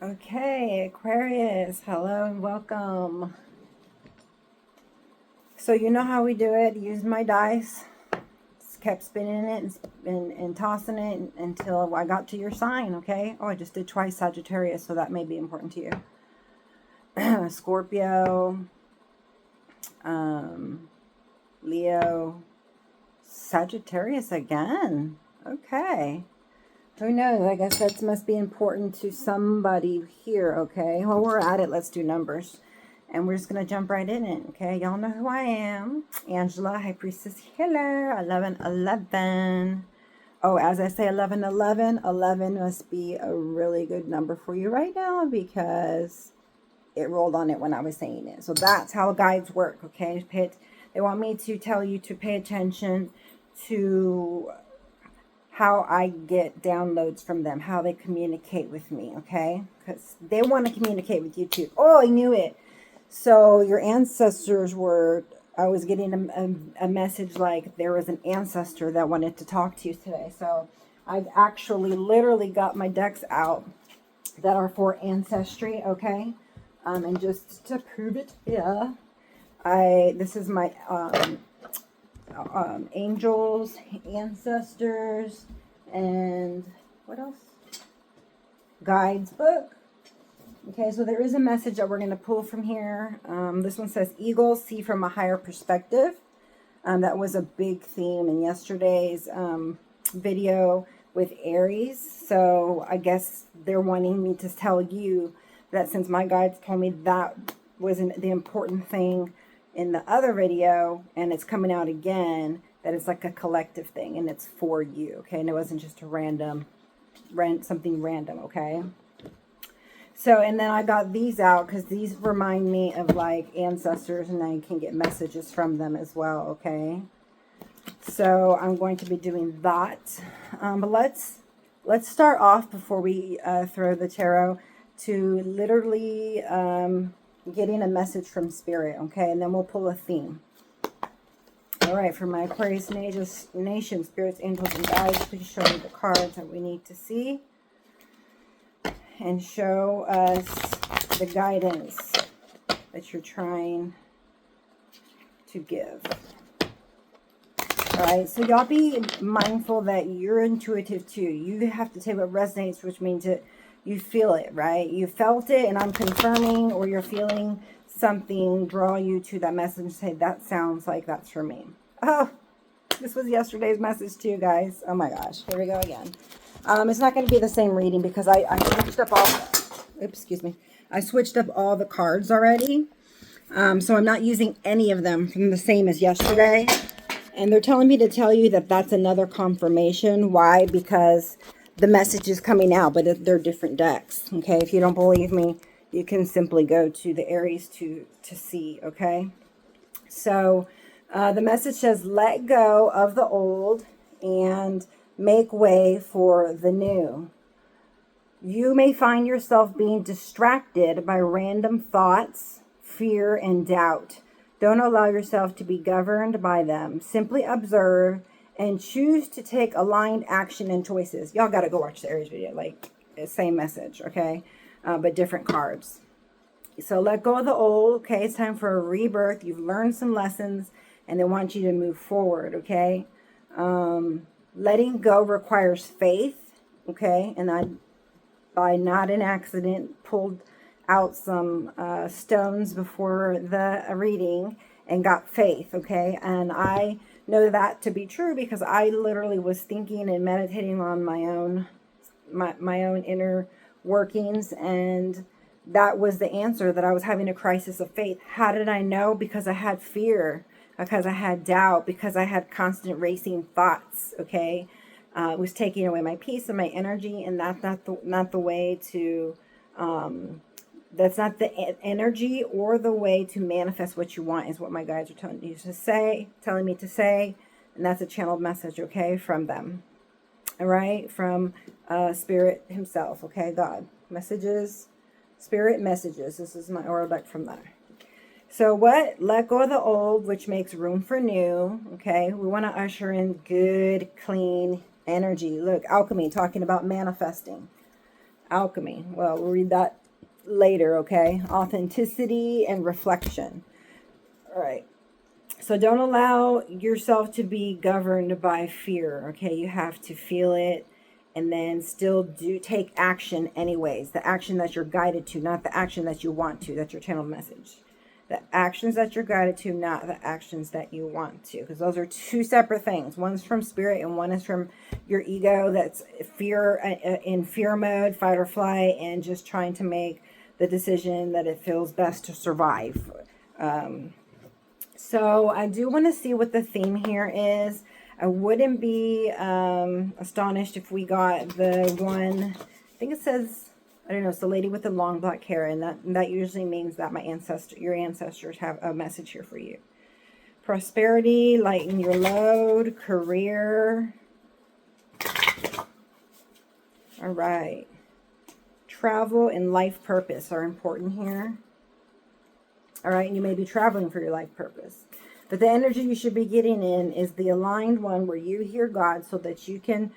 Okay, Aquarius, hello and welcome. So you know how we do it. Use my dice. Just kept spinning it and tossing it until I got to your sign, okay? Oh, I just did twice Sagittarius, so that may be important to you. Scorpio, Leo, Sagittarius again. Okay. Who knows? I guess that must be important to somebody here, okay? While we're at it, let's do numbers. And we're just going to jump right in it, okay? Y'all know who I am. Angela, High Priestess Healer, 1111. Oh, as I say 1111, 11 must be a really good number for you right now because it rolled on it when I was saying it. So that's how guides work, okay? They want me to tell you to pay attention to how I get downloads from them, how they communicate with me, okay? Because they want to communicate with you too. Oh, I knew it. So your ancestors were, I was getting a message like there was an ancestor that wanted to talk to you today. So I've actually literally got my decks out that are for ancestry, okay? And just to prove it, yeah, this is my angels, ancestors, and what else? Guides book. Okay, so there is a message that we're going to pull from here. This one says, Eagles see from a higher perspective. That was a big theme in yesterday's video with Aries. So I guess they're wanting me to tell you that since my guides told me that wasn't the important thing in the other video, and it's coming out again, that it's like a collective thing and it's for you, okay? And it wasn't just a something random, okay? So, and then I got these out because these remind me of like ancestors, and I can get messages from them as well, okay? So I'm going to be doing that. But let's start off before we throw the tarot to literally getting a message from Spirit, okay? And then we'll pull a theme. All right, for my Aquarius Nation, Spirits, Angels, and Guides, please show me the cards that we need to see. And show us the guidance that you're trying to give. All right, so y'all be mindful that you're intuitive too. You have to take what resonates, which means that you feel it, right? You felt it, and I'm confirming, or you're feeling something draw you to that message and say, that sounds like that's for me. Oh, this was yesterday's message too, guys. Oh my gosh, here we go again. It's not going to be the same reading because I switched up all, oops, excuse me. I switched up all the cards already. So I'm not using any of them from the same as yesterday. And they're telling me to tell you that that's another confirmation. Why? Because the message is coming out, but they're different decks. Okay, if you don't believe me, you can simply go to the Aries to see, okay? So the message says, let go of the old and make way for the new. You may find yourself being distracted by random thoughts, fear, and doubt. Don't allow yourself to be governed by them. Simply observe and choose to take aligned action and choices. Y'all got to go watch the Aries video. Like, same message, okay? But different cards. So let go of the old, okay? It's time for a rebirth. You've learned some lessons, and they want you to move forward, okay? Letting go requires faith, okay? And by not an accident, pulled out some stones before the reading and got faith, okay? And I know that to be true because I literally was thinking and meditating on my own inner workings, and that was the answer, that I was having a crisis of faith. How did I know? Because I had fear, because I had doubt, because I had constant racing thoughts, okay? It was taking away my peace and my energy, and that's not the way to, that's not the energy or the way to manifest what you want, is what my guides are telling me to say, and that's a channeled message, okay, from them. All right, from Spirit himself, okay, God. Messages, Spirit messages. This is my oracle deck from there. So what? Let go of the old, which makes room for new, okay? We want to usher in good, clean energy. Look, alchemy, talking about manifesting. Alchemy. Well, we'll read that later, okay? Authenticity and reflection. All right. So don't allow yourself to be governed by fear, okay? You have to feel it and then still take action anyways. The action that you're guided to, not the action that you want to. That's your channel message. The actions that you're guided to, not the actions that you want to. Because those are two separate things. One's from spirit and one is from your ego. That's fear, in fear mode, fight or flight, and just trying to make the decision that it feels best to survive. So I do want to see what the theme here is. I wouldn't be astonished if we got the one, I think it says, I don't know, it's the lady with the long black hair, and that usually means that your ancestors have a message here for you. Prosperity, lighten your load, career. All right. Travel and life purpose are important here. All right, and you may be traveling for your life purpose. But the energy you should be getting in is the aligned one where you hear God so that you can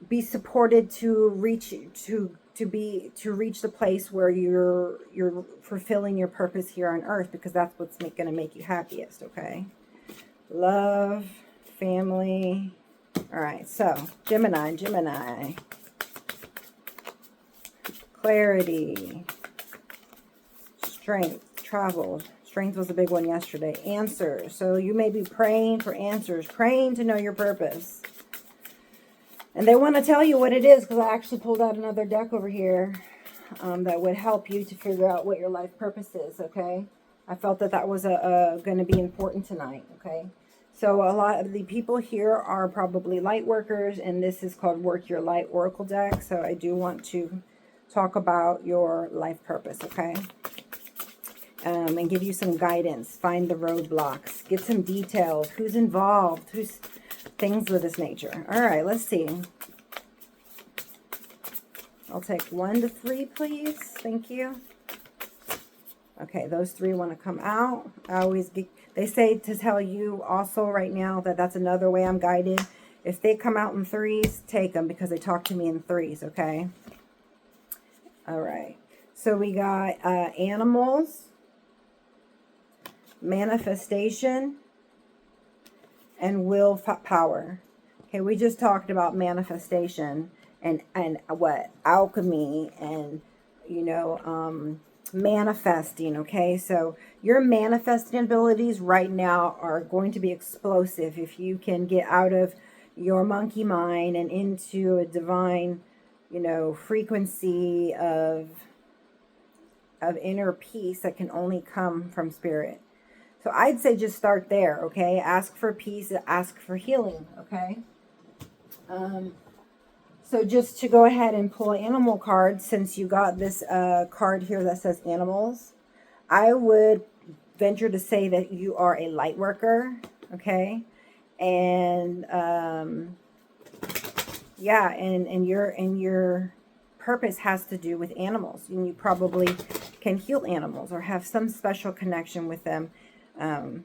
be supported to reach the place where you're fulfilling your purpose here on earth, because that's what's going to make you happiest, okay? Love, family. All right, so Gemini. Clarity, strength, travel. Strength was a big one yesterday. Answers. So you may be praying for answers, praying to know your purpose. And they want to tell you what it is, because I actually pulled out another deck over here that would help you to figure out what your life purpose is, okay? I felt that was going to be important tonight, okay? So a lot of the people here are probably light workers, and this is called Work Your Light Oracle deck. So I do want to talk about your life purpose, okay? And give you some guidance. Find the roadblocks. Get some details. Who's involved? Who's things of this nature. All right, let's see. I'll take 1 to 3, please. Thank you. Okay, those 3 want to come out. They say to tell you also right now that that's another way I'm guided. If they come out in 3s, take them, because they talk to me in 3s, okay? All right. So we got animals, manifestation, and willpower. Okay, we just talked about manifestation and what? Alchemy and, manifesting, okay? So your manifesting abilities right now are going to be explosive if you can get out of your monkey mind and into a divine, frequency of inner peace that can only come from spirit. So I'd say just start there, okay? Ask for peace, ask for healing, okay? So just to go ahead and pull an animal card, since you got this card here that says animals, I would venture to say that you are a light worker, okay? And yeah, and your purpose has to do with animals, and you probably can heal animals or have some special connection with them.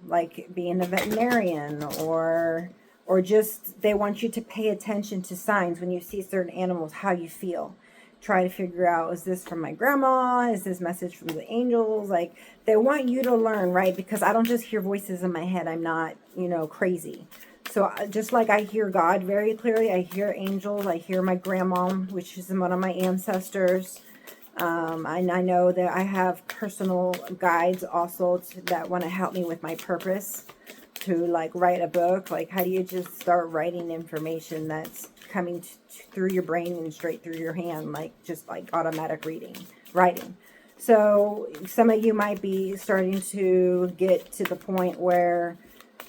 Like being a veterinarian, or just they want you to pay attention to signs when you see certain animals, how you feel. Try to figure out, is this from my grandma? Is this message from the angels? Like, they want you to learn, right? Because I don't just hear voices in my head. I'm not, crazy. So just like I hear God very clearly, I hear angels, I hear my grandma, which is one of my ancestors. I know that I have personal guides also that want to help me with my purpose, to like write a book. Like, how do you just start writing information that's coming through your brain and straight through your hand, like just like automatic writing. So some of you might be starting to get to the point where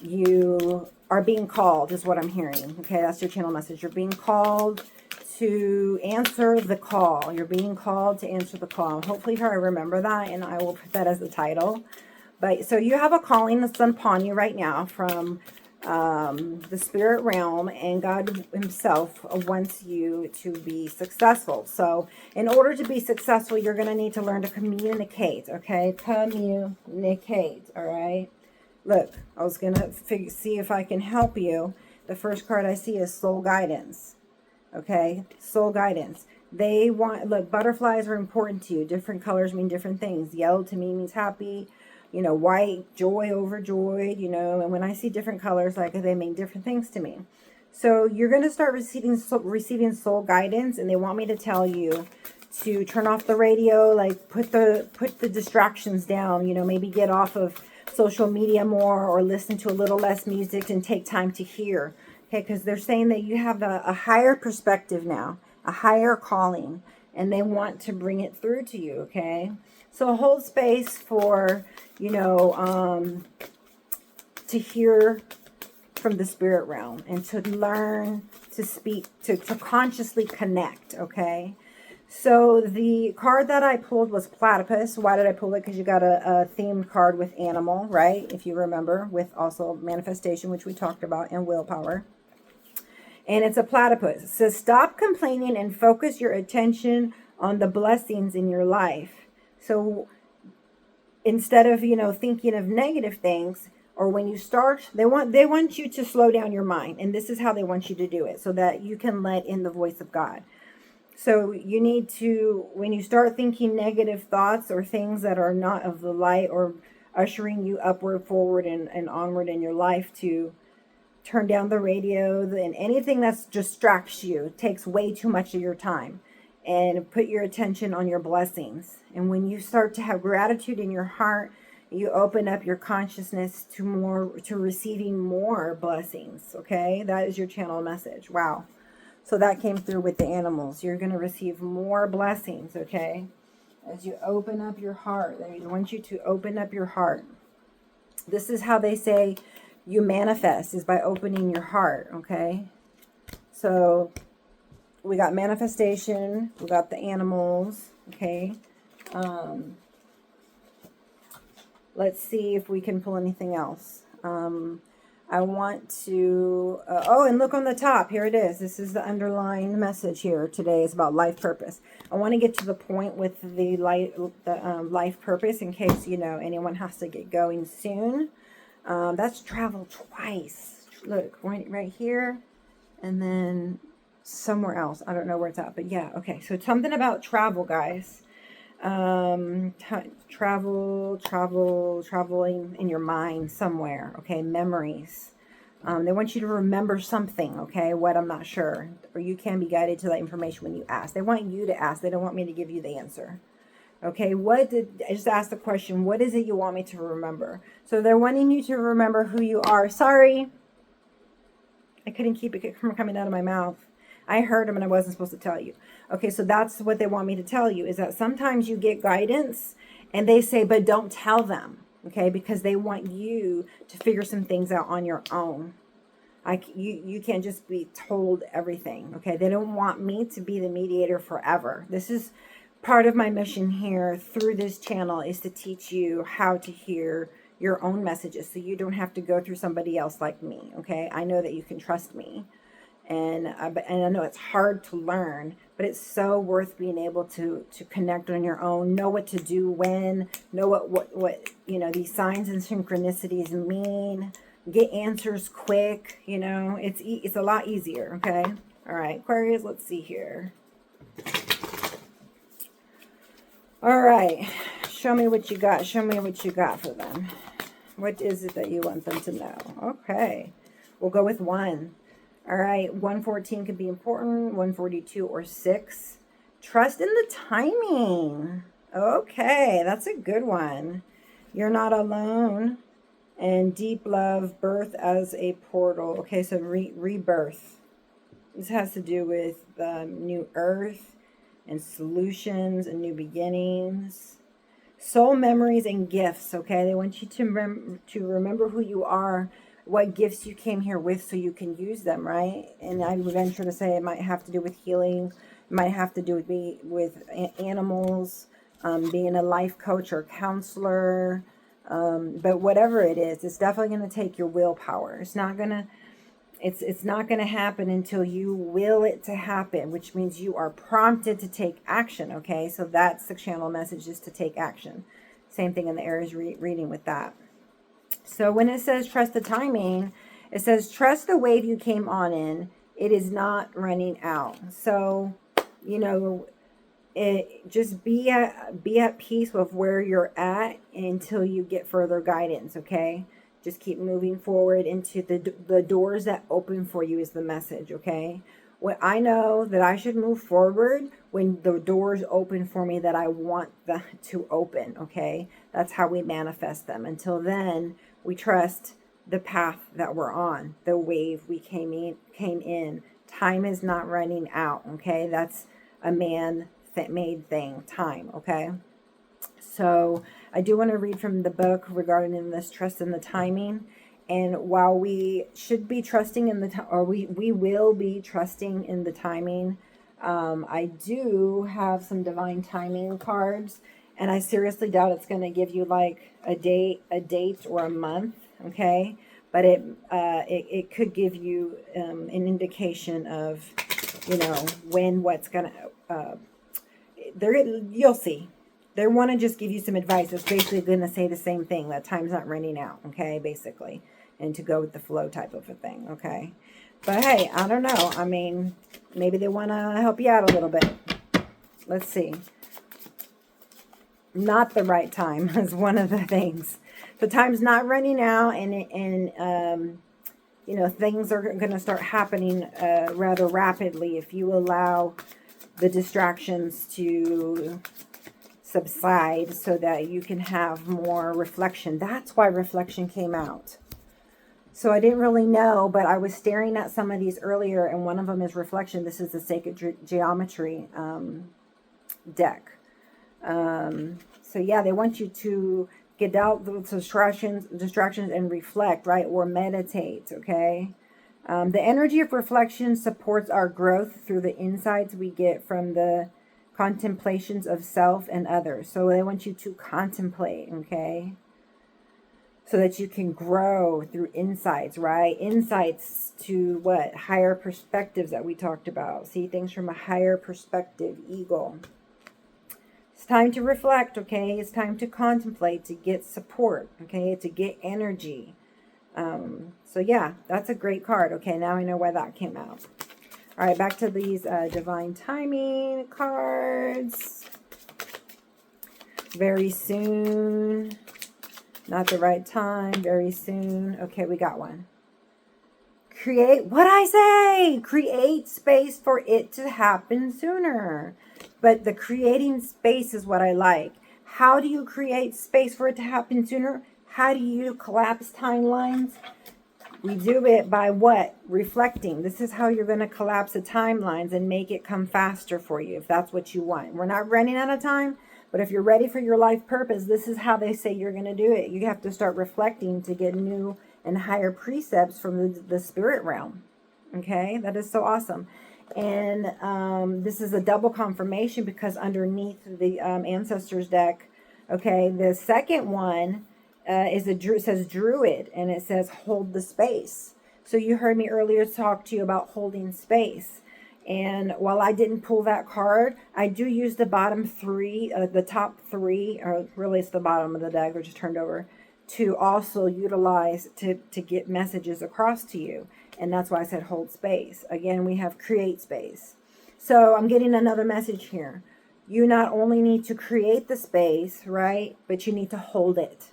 you are being called, is what I'm hearing. Okay, that's your channel message. You're being called to answer the call. You're being called to answer the call. Hopefully I remember that, and I will put that as the title. But so you have a calling that's upon you right now from the spirit realm, and God himself wants you to be successful. So in order to be successful, you're going to need to learn to communicate, okay? Communicate, all right? Look, I was going to see if I can help you. The first card I see is soul guidance. Okay, soul guidance. They want, look, butterflies are important to you. Different colors mean different things. Yellow to me means happy. You know, white, joy, overjoyed, you know. And when I see different colors, like, they mean different things to me. So you're going to start receiving soul guidance. And they want me to tell you to turn off the radio, like put the distractions down, you know, maybe get off of social media more, or listen to a little less music and take time to hear. Okay, because they're saying that you have a higher perspective now, a higher calling, and they want to bring it through to you. Okay, so hold space for, you know, to hear from the spirit realm and to learn to speak, to consciously connect. Okay, so the card that I pulled was platypus. Why did I pull it? Because you got a themed card with animal, right? If you remember, with also manifestation, which we talked about, and willpower. And it's a platypus. It says, stop complaining and focus your attention on the blessings in your life. So instead of, you know, thinking of negative things, or when you start, they want you to slow down your mind. And this is how they want you to do it, so that you can let in the voice of God. So you need to, when you start thinking negative thoughts or things that are not of the light, or ushering you upward, forward, and onward in your life, to turn down the radio and anything that distracts you, takes way too much of your time, and put your attention on your blessings. And when you start to have gratitude in your heart, you open up your consciousness to receiving more blessings. Okay, that is your channel message. Wow. So that came through with the animals. You're going to receive more blessings. Okay, as you open up your heart. They want you to open up your heart. This is how they say you manifest, is by opening your heart. Okay, so we got manifestation, we got the animals. Okay, let's see if we can pull anything else. I want to oh, and look on the top, here it is. This is the underlying message here today. Is about life purpose. I want to get to the point with the life purpose, in case, you know, anyone has to get going soon. That's travel twice. Look, right here, and then somewhere else. I don't know where it's at, but yeah. Okay, so something about travel, guys. Traveling in your mind somewhere. Okay, memories. They want you to remember something. Okay, what, I'm not sure. Or you can be guided to that information when you ask. They want you to ask. They don't want me to give you the answer. Okay, I just asked the question, what is it you want me to remember? So they're wanting you to remember who you are. Sorry, I couldn't keep it from coming out of my mouth. I heard them and I wasn't supposed to tell you. Okay, so that's what they want me to tell you, is that sometimes you get guidance and they say, but don't tell them. Okay, because they want you to figure some things out on your own. You can't just be told everything. Okay, they don't want me to be the mediator forever. This is part of my mission here through this channel, is to teach you how to hear your own messages, so you don't have to go through somebody else like me. Okay, I know that you can trust me, and I know it's hard to learn, but it's so worth being able to connect on your own, know what to do when, know what you know, these signs and synchronicities mean, get answers quick. You know, it's a lot easier. Okay, all right, Aquarius, let's see here. All right, show me what you got. Show me what you got for them. What is it that you want them to know? Okay, we'll go with 1. All right, 114 could be important, 142 or 6. Trust in the timing. Okay, that's a good one. You're not alone. And deep love, birth as a portal. Okay, so rebirth. This has to do with new earth and solutions and new beginnings. Soul memories and gifts. Okay, they want you to remember who you are, what gifts you came here with, so you can use them, right? And I would venture to say it might have to do with healing. It might have to do with animals, being a life coach or counselor. But whatever it is, it's definitely going to take your willpower. It's not going to happen until you will it to happen, which means you are prompted to take action. Okay, so that's the channel message, is to take action. Same thing in the Aries reading with that. So when it says trust the timing, it says trust the wave you came on in. It is not running out. So you know, just be at peace with where you're at until you get further guidance, okay? Just keep moving forward into the doors that open for you is the message, okay? When I know that I should move forward when the doors open for me that I want them to open, okay? That's how we manifest them. Until then, we trust the path that we're on, the wave we came in. Time is not running out, okay? That's a man-made thing, time, okay? So I do want to read from the book regarding this trust in the timing. And while we should be trusting in we will be trusting in the timing, I do have some divine timing cards, and I seriously doubt it's going to give you like a date or a month, okay? But it could give you an indication of, you know, when what's going to, you'll see. They want to just give you some advice. It's basically going to say the same thing, that time's not running out, okay, basically. And to go with the flow type of a thing, okay? But hey, I don't know. I mean, maybe they want to help you out a little bit. Let's see. Not the right time is one of the things. The time's not running out, and you know, things are going to start happening rather rapidly if you allow the distractions to subside so that you can have more reflection. That's why reflection came out. So I didn't really know, but I was staring at some of these earlier, and one of them is reflection. This is the Sacred Geometry deck. So yeah, they want you to get out the distractions and reflect, right? Or meditate, okay? The energy of reflection supports our growth through the insights we get from the contemplations of self and others. So they want you to contemplate, okay? So that you can grow through insights, right? Insights to what? Higher perspectives that we talked about. See things from a higher perspective, eagle. It's time to reflect, okay? It's time to contemplate, to get support, okay? To get energy. So yeah, that's a great card. Okay, now I know why that came out. All right, back to these divine timing cards. Very soon. Not the right time. Very soon. Okay, we got one. Create, what I say? Create space for it to happen sooner. But the creating space is what I like. How do you create space for it to happen sooner? How do you collapse timelines? We do it by what? Reflecting. This is how you're going to collapse the timelines and make it come faster for you, if that's what you want. We're not running out of time, but if you're ready for your life purpose, this is how they say you're going to do it. You have to start reflecting to get new and higher precepts from the spirit realm. Okay, that is so awesome. And this is a double confirmation because underneath the Ancestors deck, okay, the second one says Druid, and it says hold the space. So you heard me earlier talk to you about holding space. And while I didn't pull that card, I do use the bottom three, the top three, or really it's the bottom of the deck, which is turned over, to also utilize to get messages across to you. And that's why I said hold space. Again, we have create space. So I'm getting another message here. You not only need to create the space, right, but you need to hold it.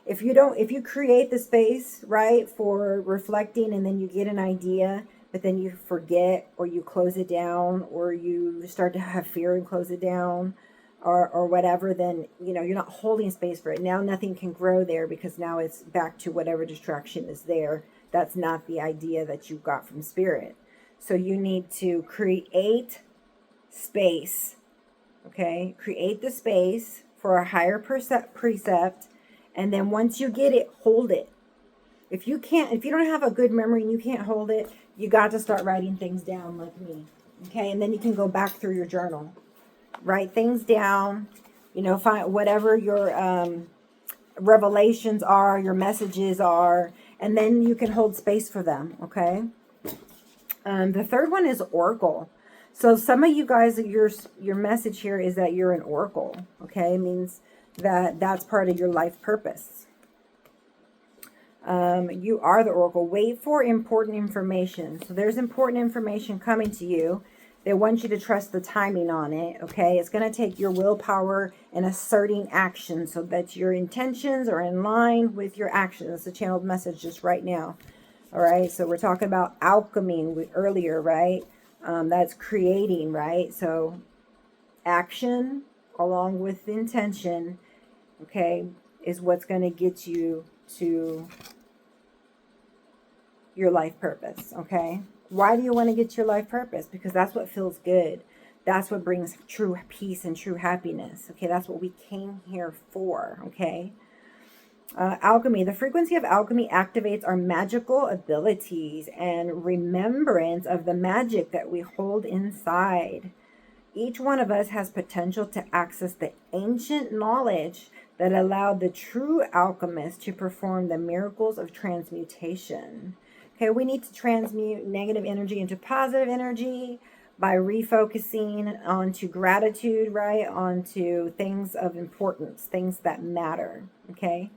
If you create the space, right, for reflecting, and then you get an idea, but then you forget, or you close it down, or you start to have fear and close it down, or whatever, then, you know, you're not holding space for it. Now nothing can grow there because now it's back to whatever distraction is there. That's not the idea that you got from spirit. So you need to create space, okay? Create the space for a higher precept, and then once you get it, hold it. If you don't have a good memory and you can't hold it, you got to start writing things down like me, okay? And then you can go back through your journal. Write things down, you know, find whatever your revelations are, your messages are, and then you can hold space for them, okay? The third one is Oracle. So some of you guys, your message here is that you're an Oracle, okay? It means that that's part of your life purpose. You are the Oracle. Wait for important information. So there's important information coming to you They want you to trust the timing on it, okay? It's going to take your willpower and asserting action so that your intentions are in line with your actions. It's a channeled message just right now, all right? So we're talking about alchemy earlier, right? That's creating, right? So action along with intention, okay, is what's going to get you to your life purpose, okay? Why do you want to get your life purpose? Because that's what feels good. That's what brings true peace and true happiness, okay? That's what we came here for, okay? Alchemy. The frequency of alchemy activates our magical abilities and remembrance of the magic that we hold inside. Each one of us has potential to access the ancient knowledge that allowed the true alchemist to perform the miracles of transmutation. Okay, we need to transmute negative energy into positive energy by refocusing onto gratitude, right? Onto things of importance, things that matter, okay?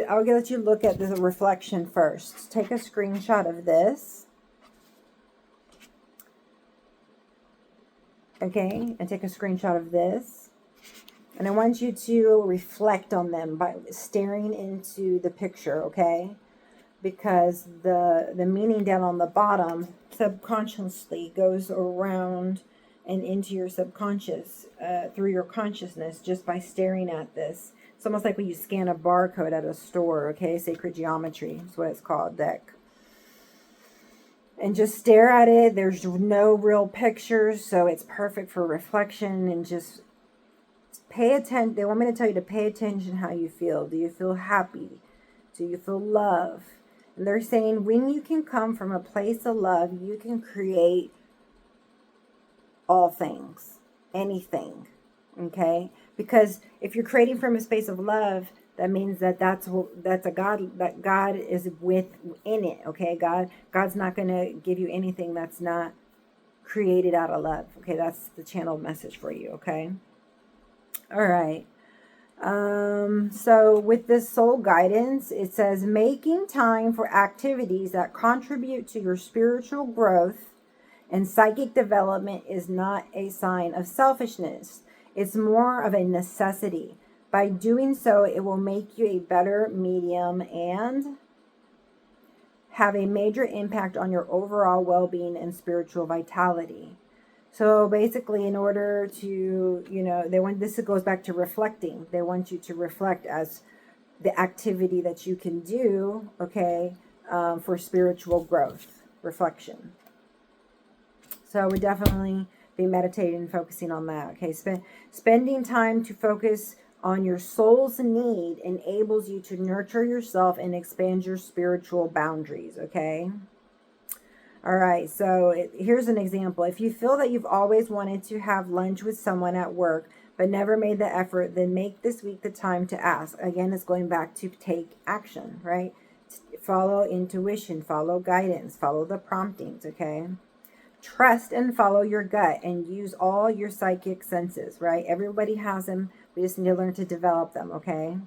I'll let you look at the reflection first. Take a screenshot of this. Okay, and take a screenshot of this. And I want you to reflect on them by staring into the picture, okay? Because the meaning down on the bottom subconsciously goes around and into your subconscious through your consciousness just by staring at this. It's almost like when you scan a barcode at a store, okay? Sacred geometry is what it's called, deck. And just stare at it. There's no real pictures, so it's perfect for reflection. And just pay attention. They want me to tell you to pay attention how you feel. Do you feel happy? Do you feel love? And they're saying when you can come from a place of love, you can create all things, anything, okay? Because if you're creating from a space of love, that means that's a God, that God is within it, okay? God's not going to give you anything that's not created out of love, okay? That's the channeled message for you, okay? All right. So with this soul guidance, it says making time for activities that contribute to your spiritual growth and psychic development is not a sign of selfishness. It's more of a necessity. By doing so, it will make you a better medium and have a major impact on your overall well-being and spiritual vitality. So basically, in order to, this goes back to reflecting. They want you to reflect as the activity that you can do, okay, for spiritual growth, reflection. So I would definitely be meditating and focusing on that, okay? Spending time to focus on your soul's need enables you to nurture yourself and expand your spiritual boundaries, okay? All right, so here's an example. If you feel that you've always wanted to have lunch with someone at work but never made the effort, then make this week the time to ask. Again, it's going back to take action, right? Follow intuition, follow guidance, follow the promptings, okay? Trust and follow your gut and use all your psychic senses, right? Everybody has them. We just need to learn to develop them, okay?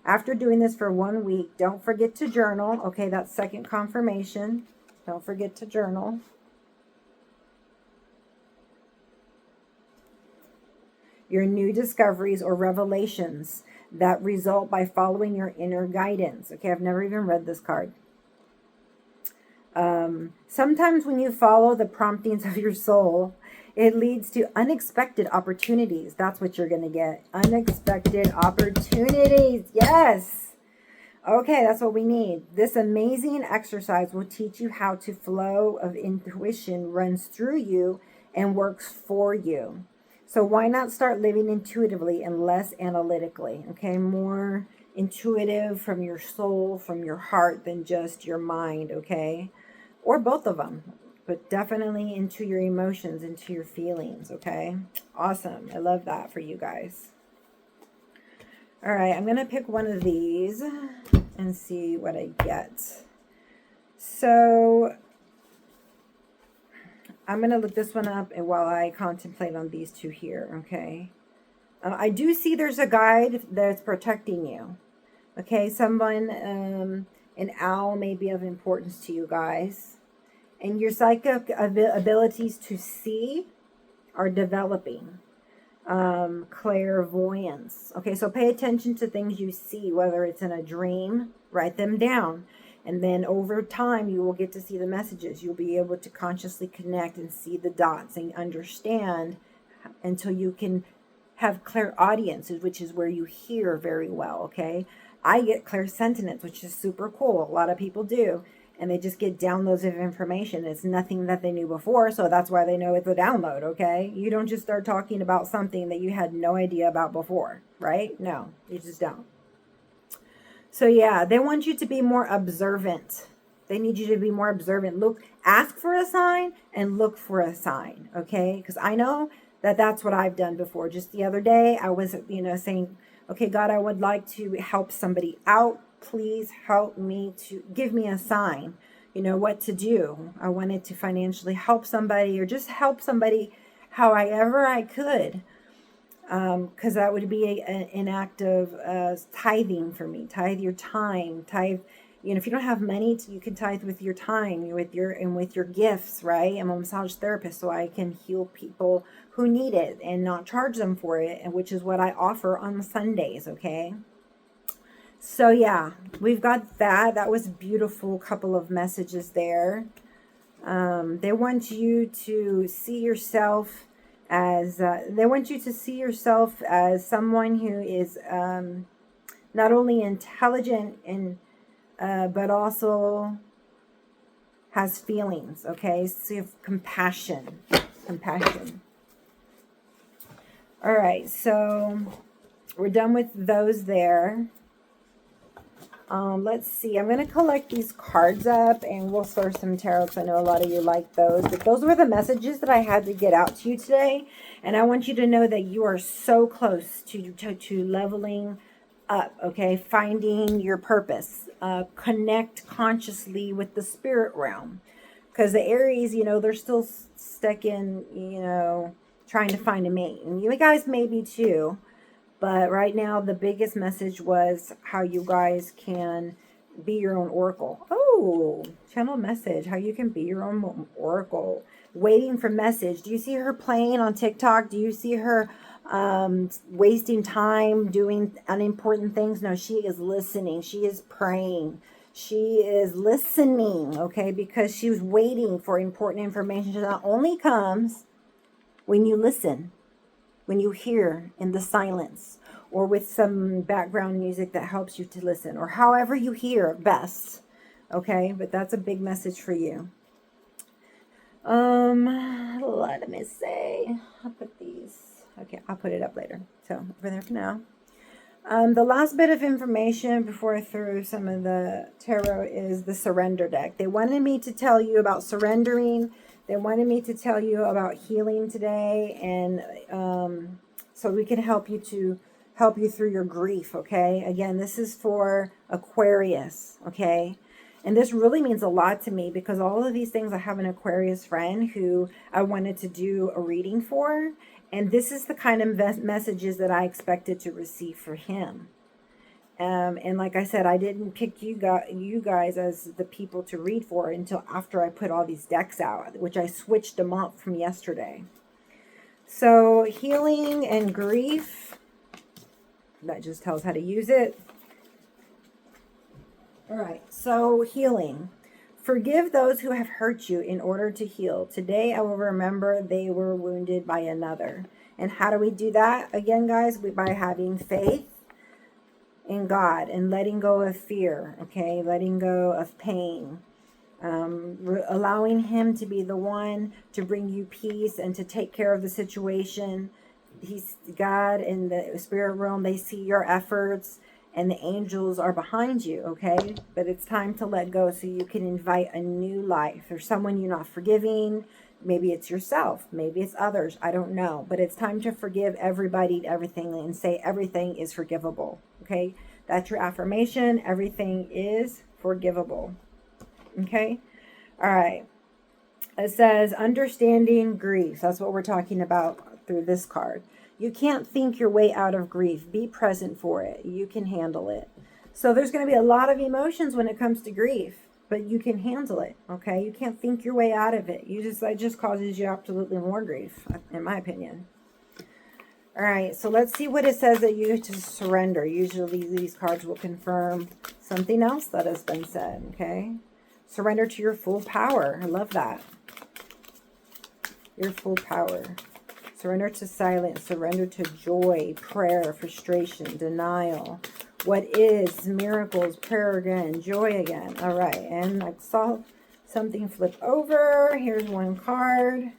After doing this for 1 week, don't forget to journal, okay? That's second confirmation. Don't forget to journal. Your new discoveries or revelations that result by following your inner guidance. Okay, I've never even read this card. Sometimes when you follow the promptings of your soul, it leads to unexpected opportunities. That's what you're going to get. Unexpected opportunities. Yes. Okay, that's what we need. This amazing exercise will teach you how to flow of intuition runs through you and works for you. So why not start living intuitively and less analytically? Okay, more intuitive from your soul, from your heart than just your mind, okay? Or both of them, but definitely into your emotions, into your feelings, okay? Awesome. I love that for you guys. All right, I'm going to pick one of these and see what I get. So I'm going to look this one up and while I contemplate on these two here, okay? I do see there's a guide that's protecting you. Okay, someone, an owl may be of importance to you guys. And your psychic abilities to see are developing. Clairvoyance. Okay, so pay attention to things you see, whether it's in a dream, write them down. And then over time, you will get to see the messages. You'll be able to consciously connect and see the dots and understand until you can have clairaudience, which is where you hear very well, okay? I get clairsentience, which is super cool. A lot of people do. And they just get downloads of information. It's nothing that they knew before, so that's why they know it's a download, okay? You don't just start talking about something that you had no idea about before, right? No, you just don't. So yeah, they want you to be more observant. They need you to be more observant. Look, ask for a sign and look for a sign, okay? Because I know that that's what I've done before. Just the other day, I was, saying, okay, God, I would like to help somebody out. Please help me to give me a sign, what to do. I wanted to financially help somebody or just help somebody however I could. Because that would be an act of tithing for me. Tithe your time. Tithe, if you don't have money, you can tithe with your time, with your gifts, right? I'm a massage therapist, so I can heal people who need it and not charge them for it, and which is what I offer on Sundays, okay? So yeah, we've got that. That was a beautiful couple of messages there. They want you to see yourself as someone who is not only intelligent and but also has feelings. Okay, so compassion. All right, so we're done with those there. Let's see. I'm going to collect these cards up and we'll source some tarot because I know a lot of you like those. But those were the messages that I had to get out to you today. And I want you to know that you are so close to leveling up, okay? Finding your purpose. Connect consciously with the spirit realm. Because the Aries, they're still stuck in, trying to find a mate. And you guys may be too. But right now, the biggest message was how you guys can be your own oracle. Oh, channel message, how you can be your own oracle. Waiting for message. Do you see her playing on TikTok? Do you see her wasting time doing unimportant things? No, she is listening. She is praying. She is listening, okay? Because she was waiting for important information that only comes when you listen. When you hear in the silence or with some background music that helps you to listen or however you hear best. Okay, but that's a big message for you. Let me say, I'll put these, okay, I'll put it up later. So over there for now. The last bit of information before I throw some of the tarot is the surrender deck. They wanted me to tell you about surrendering. They wanted me to tell you about healing today, and so we can help you through your grief, okay? Again, this is for Aquarius, okay? And this really means a lot to me because all of these things, I have an Aquarius friend who I wanted to do a reading for, and this is the kind of messages that I expected to receive for him. And like I said, I didn't pick you guys as the people to read for until after I put all these decks out, which I switched them up from yesterday. So healing and grief, that just tells how to use it. All right, so healing. Forgive those who have hurt you in order to heal. Today I will remember they were wounded by another. And how do we do that? Again, guys, by having faith in God and letting go of fear, okay? Letting go of pain. Allowing him to be the one to bring you peace and to take care of the situation. He's God in the spirit realm. They see your efforts and the angels are behind you, okay? But it's time to let go so you can invite a new life. There's someone you're not forgiving. Maybe it's yourself. Maybe it's others. I don't know. But it's time to forgive everybody, everything, and say everything is forgivable, okay? That's your affirmation. Everything is forgivable, okay? All right. It says understanding grief. That's what we're talking about through this card. You can't think your way out of grief. Be present for it. You can handle it. So there's going to be a lot of emotions when it comes to grief. but you can handle it, okay? You can't think your way out of it. It just causes you absolutely more grief, in my opinion. All right, so let's see what it says that you to surrender. Usually these cards will confirm something else that has been said, okay? Surrender to your full power. I love that. Your full power. Surrender to silence. Surrender to joy, prayer, frustration, denial. What is, miracles, prayer again, joy again. All right, and I saw something flip over. Here's one card.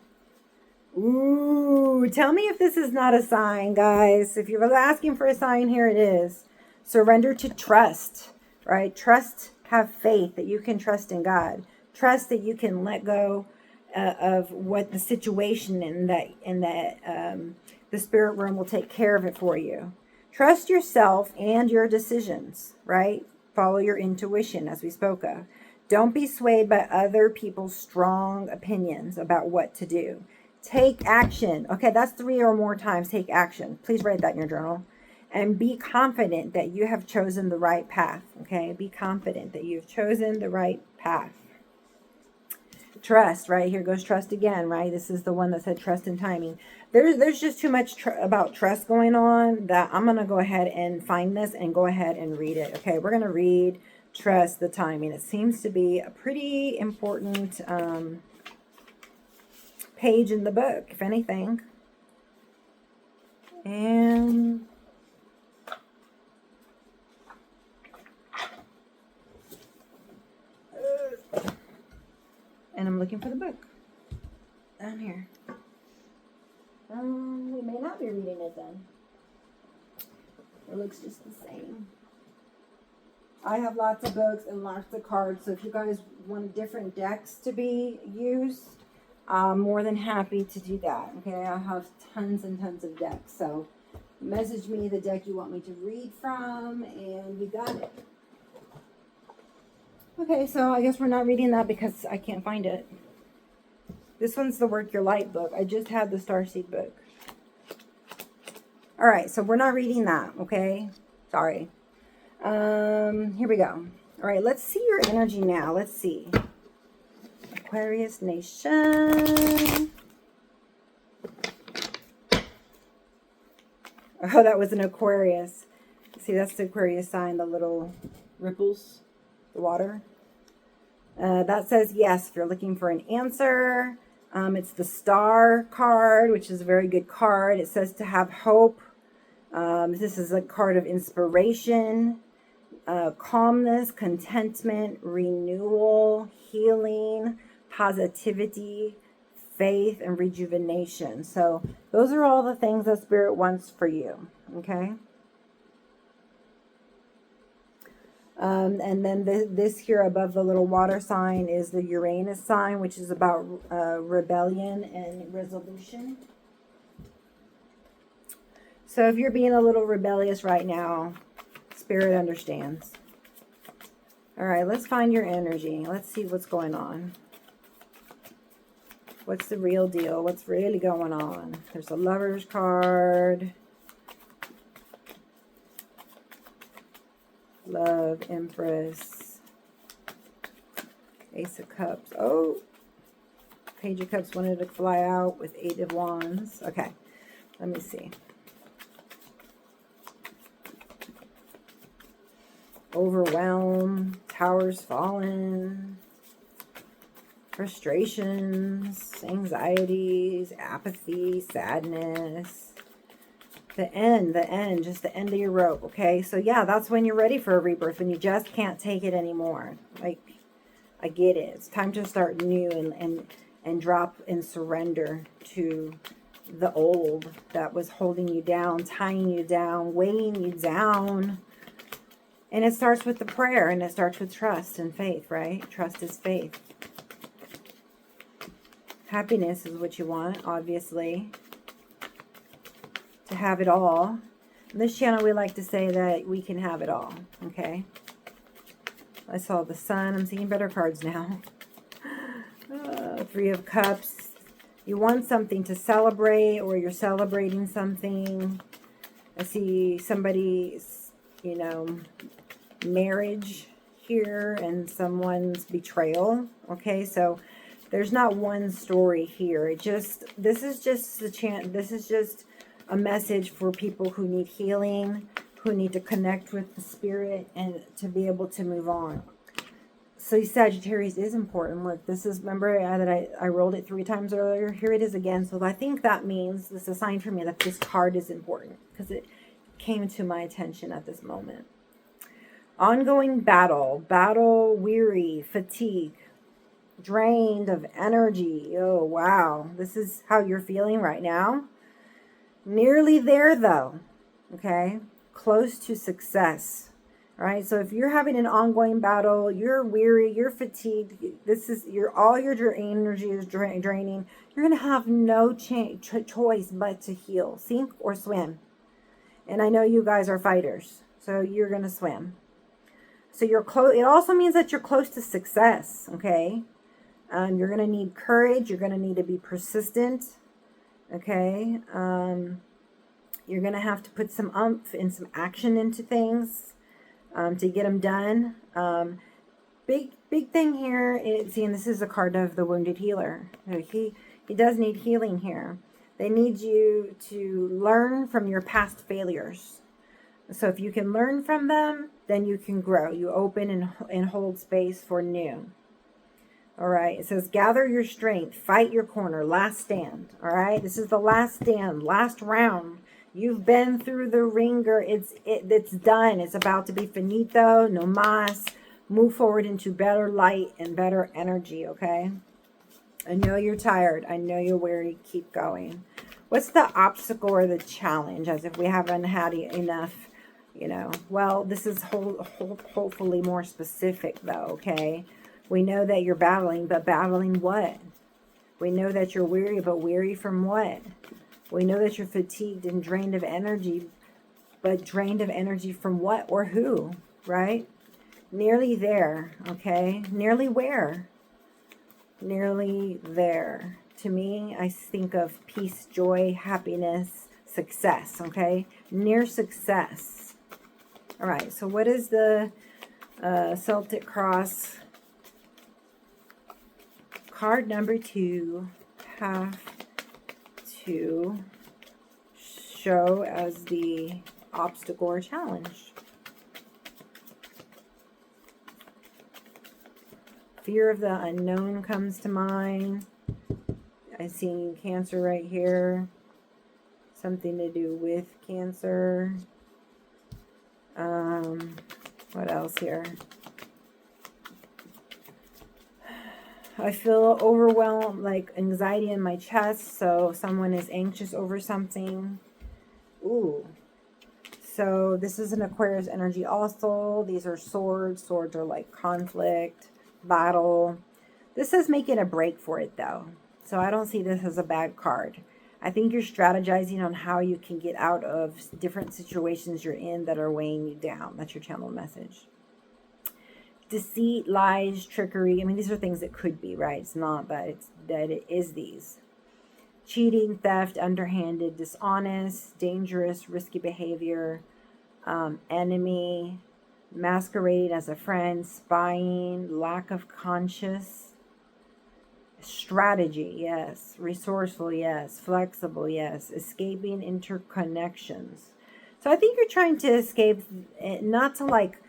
Ooh, tell me if this is not a sign, guys. If you're asking for a sign, here it is. Surrender to trust, right? Trust, have faith that you can trust in God. Trust that you can let go of what the situation and that the spirit realm will take care of it for you. Trust yourself and your decisions, right? Follow your intuition, as we spoke of. Don't be swayed by other people's strong opinions about what to do. Take action. Okay, that's 3 or more times. Take action. Please write that in your journal. And be confident that you have chosen the right path. Okay, be confident that you've chosen the right path. Trust, right? Here goes trust again, right? This is the one that said trust and timing. There's just too much about trust going on that I'm going to go ahead and find this and go ahead and read it. Okay, we're going to read trust, the timing. It seems to be a pretty important page in the book, if anything. And I'm looking for the book down here. We may not be reading it then. It looks just the same. I have lots of books and lots of cards, so if you guys want different decks to be used, I'm more than happy to do that. Okay, I have tons and tons of decks, so message me the deck you want me to read from, and we got it. Okay, so I guess we're not reading that because I can't find it. This one's the Work Your Light book. I just had the Starseed book. All right, so we're not reading that, okay? Sorry. Here we go. All right, let's see your energy now. Let's see. Aquarius Nation. Oh, that was an Aquarius. See, that's the Aquarius sign, the little ripples, the water. That says yes if you're looking for an answer. It's the Star card, which is a very good card. It says to have hope. This is a card of inspiration, calmness, contentment, renewal, healing, positivity, faith, and rejuvenation. So those are all the things that Spirit wants for you, okay? And then this here above the little water sign is the Uranus sign, which is about rebellion and resolution. So if you're being a little rebellious right now, Spirit understands. All right, let's find your energy. Let's see what's going on. What's the real deal? What's really going on? There's a Lover's card. Love, Empress, Ace of Cups. Oh, Page of Cups wanted to fly out with 8 of Wands. Okay, let me see. Overwhelm, Towers fallen, frustrations, anxieties, apathy, sadness. The end, just the end of your rope, okay? So yeah, that's when you're ready for a rebirth, when you just can't take it anymore. Like, I get it. It's time to start new and drop and surrender to the old that was holding you down, tying you down, weighing you down. And it starts with the prayer, and it starts with trust and faith, right? Trust is faith. Happiness is what you want, obviously. To have it all. In this channel, we like to say that we can have it all, okay? I saw the Sun. I'm seeing better cards now. 3 of Cups. You want something to celebrate, or you're celebrating something. I see somebody's, marriage here and someone's betrayal. Okay, so there's not one story here. This is just a message for people who need healing, who need to connect with the spirit and to be able to move on. So Sagittarius is important. Look, this is, remember that I rolled it 3 times earlier. Here it is again. So I think that means, this is a sign for me that this card is important because it came to my attention at this moment. Ongoing battle, weary, fatigue, drained of energy. Oh, wow. This is how you're feeling right now. Nearly there though. Okay. Close to success. All right. So if you're having an ongoing battle, you're weary, you're fatigued, all your energy is draining. You're going to have no choice but to heal, sink or swim. And I know you guys are fighters, so you're going to swim. So you're close. It also means that you're close to success. Okay. You're going to need courage. You're going to need to be persistent. Okay. You're going to have to put some oomph and some action into things to get them done. Big thing here is, seeing this is a card of the wounded healer. He does need healing here. They need you to learn from your past failures. So if you can learn from them, then you can grow. You open and hold space for new. All right. It says, gather your strength, fight your corner, last stand. All right. This is the last stand, last round. You've been through the ringer. It's done. It's about to be finito, no mas. Move forward into better light and better energy. Okay. I know you're tired. I know you're weary. Keep going. What's the obstacle or the challenge? As if we haven't had enough, Well, this is hopefully more specific though. Okay. We know that you're battling, but battling what? We know that you're weary, but weary from what? We know that you're fatigued and drained of energy, but drained of energy from what or who, right? Nearly there, okay? Nearly where? Nearly there. To me, I think of peace, joy, happiness, success, okay? Near success. All right, so what is the Celtic Cross? Card number 2 have to show as the obstacle or challenge. Fear of the unknown comes to mind. I see Cancer right here. Something to do with Cancer. What else here? I feel overwhelmed, like anxiety in my chest. So someone is anxious over something. Ooh. So this is an Aquarius energy also. These are swords. Swords are like conflict, battle. This is making a break for it though. So I don't see this as a bad card. I think you're strategizing on how you can get out of different situations you're in that are weighing you down. That's your channel message. Deceit, lies, trickery. I mean, these are things that could be, right? It's not, but it is these. Cheating, theft, underhanded, dishonest, dangerous, risky behavior, enemy, masquerading as a friend, spying, lack of conscious, strategy, yes, resourceful, yes, flexible, yes, escaping interconnections. So I think you're trying to escape, not to like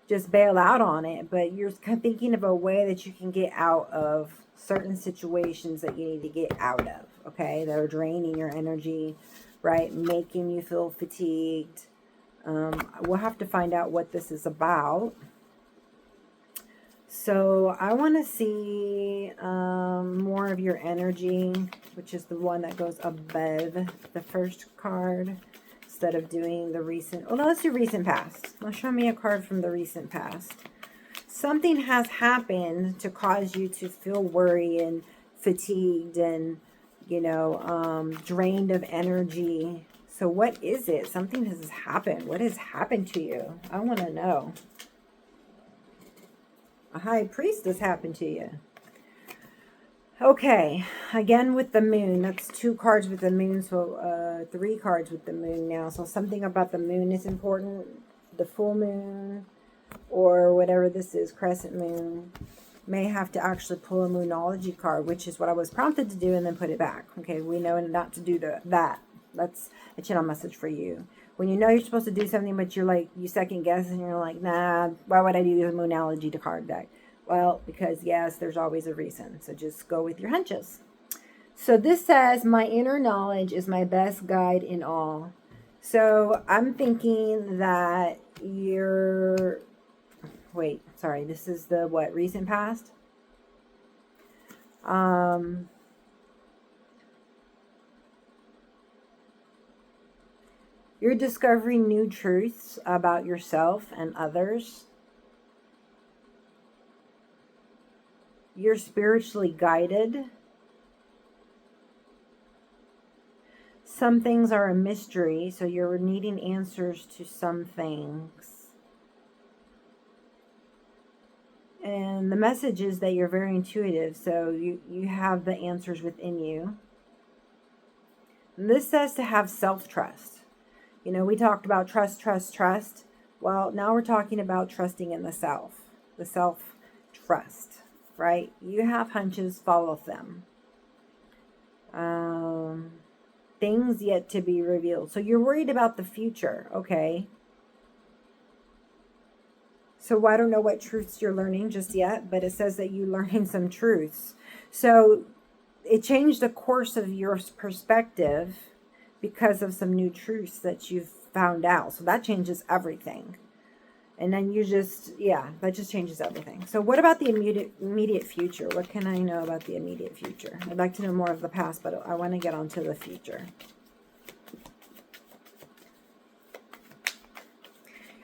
just bail out on it, but you're thinking of a way that you can get out of certain situations that you need to get out of, okay, that are draining your energy, right, making you feel fatigued. We'll have to find out what this is about. So I want to see more of your energy, which is the one that goes above the first card, instead of doing the recent. Oh, no, let's do recent past. Well, show me a card from the recent past. Something has happened to cause you to feel worried and fatigued and, drained of energy. So what is it? Something has happened. What has happened to you? I want to know. A high priestess happened to you. Okay, again with the moon. That's 2 cards with the moon, so 3 cards with the moon now. So something about the moon is important. The full moon, or whatever this is, crescent moon, may have to actually pull a moonology card, which is what I was prompted to do, and then put it back. Okay, we know not to do that. That's a channel message for you. When you know you're supposed to do something, but you're like, you second guess, and you're like, nah, why would I do the moonology card deck? Well, because yes, there's always a reason. So just go with your hunches. So this says, my inner knowledge is my best guide in all. So I'm thinking that you're, wait, sorry, this is the what, recent past? You're discovering new truths about yourself and others. You're spiritually guided. Some things are a mystery, so you're needing answers to some things. And the message is that you're very intuitive, so you have the answers within you. And this says to have self-trust. You know, we talked about trust, trust, trust. Well, now we're talking about trusting in the self-trust, right? You have hunches, follow them. Things yet to be revealed. So you're worried about the future, okay? So I don't know what truths you're learning just yet, but it says that you're learning some truths. So it changed the course of your perspective because of some new truths that you've found out. So that changes everything. And then you just, yeah, that just changes everything. So what about the immediate future? What can I know about the immediate future? I'd like to know more of the past, but I want to get on to the future.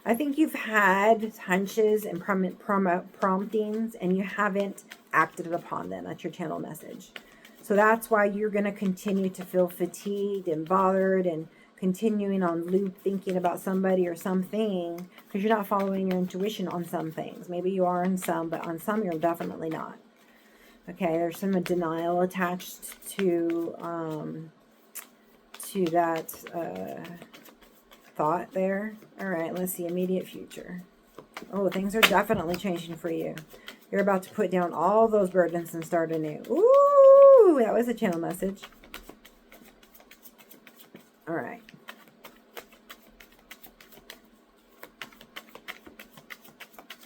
I think you've had hunches and promptings, and you haven't acted upon them. That's your channel message. So that's why you're going to continue to feel fatigued and bothered and continuing on loop thinking about somebody or something, because you're not following your intuition on some things. Maybe you are on some, but on some you're definitely not. Okay, there's some denial attached to that thought there. All right, let's see, immediate future. Oh, things are definitely changing for you. You're about to put down all those burdens and start anew. Ooh, that was a channel message. All right.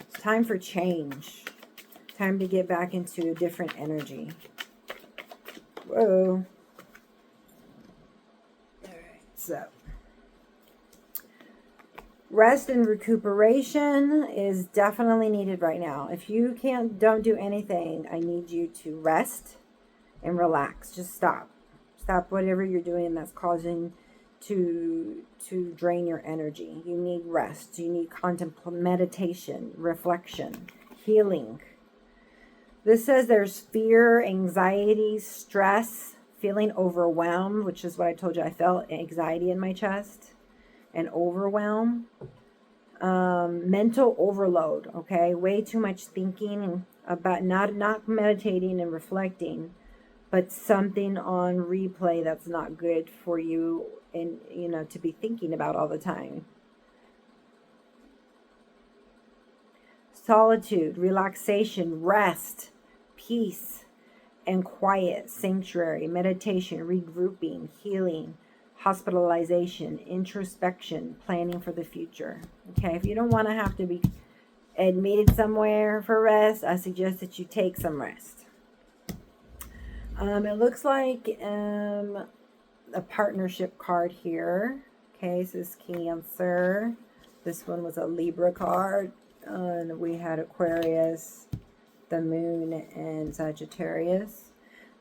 It's time for change. Time to get back into a different energy. Whoa. All right, so rest and recuperation is definitely needed right now. If you don't do anything, I need you to rest and relax. Just stop. Stop whatever you're doing that's causing to drain your energy. You need rest. You need meditation, reflection, healing. This says there's fear, anxiety, stress, feeling overwhelmed, which is what I told you. I felt anxiety in my chest and overwhelm. Mental overload, okay? Way too much thinking about not meditating and reflecting, but something on replay that's not good for you and, you know, to be thinking about all the time. Solitude, relaxation, rest, peace, and quiet, sanctuary, meditation, regrouping, healing, hospitalization, introspection, planning for the future. Okay, if you don't want to have to be admitted somewhere for rest, I suggest that you take some rest. It looks like a partnership card here. Okay, so this is Cancer. This one was a Libra card. And we had Aquarius, the Moon, and Sagittarius.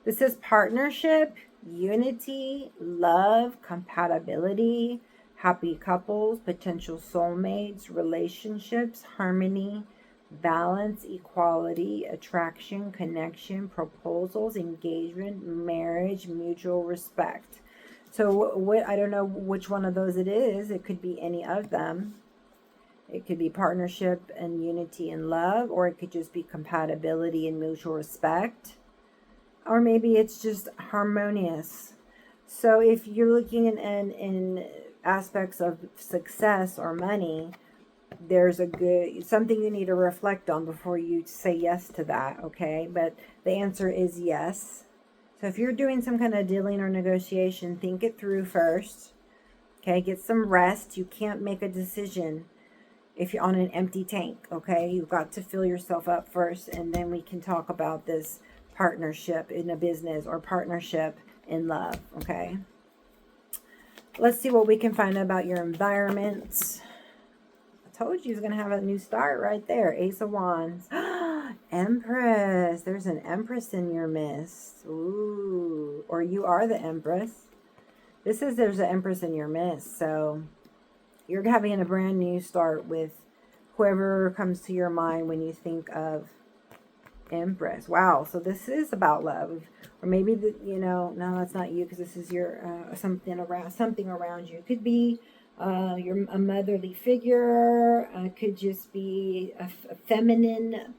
This is partnership, unity, love, compatibility, happy couples, potential soulmates, relationships, harmony, balance, equality, attraction, connection, proposals, engagement, marriage, mutual respect. So what, I don't know which one of those it is. It could be any of them. It could be partnership and unity and love, or it could just be compatibility and mutual respect. Or maybe it's just harmonious. So if you're looking in aspects of success or money, there's something you need to reflect on before you say yes to that, okay? But the answer is yes. So if you're doing some kind of dealing or negotiation, think it through first, okay? Get some rest. You can't make a decision if you're on an empty tank, okay? You've got to fill yourself up first, and then we can talk about this partnership in a business or partnership in love, okay? Let's see what we can find out about your environment. I told you he was going to have a new start right there. Ace of Wands. Empress. There's an Empress in your midst. Ooh. Or you are the Empress. This is there's an Empress in your midst. So you're having a brand new start with whoever comes to your mind when you think of Empress. Wow. So this is about love. Or maybe, no, that's not you, because this is your something around you. It could be a motherly figure. It could just be a feminine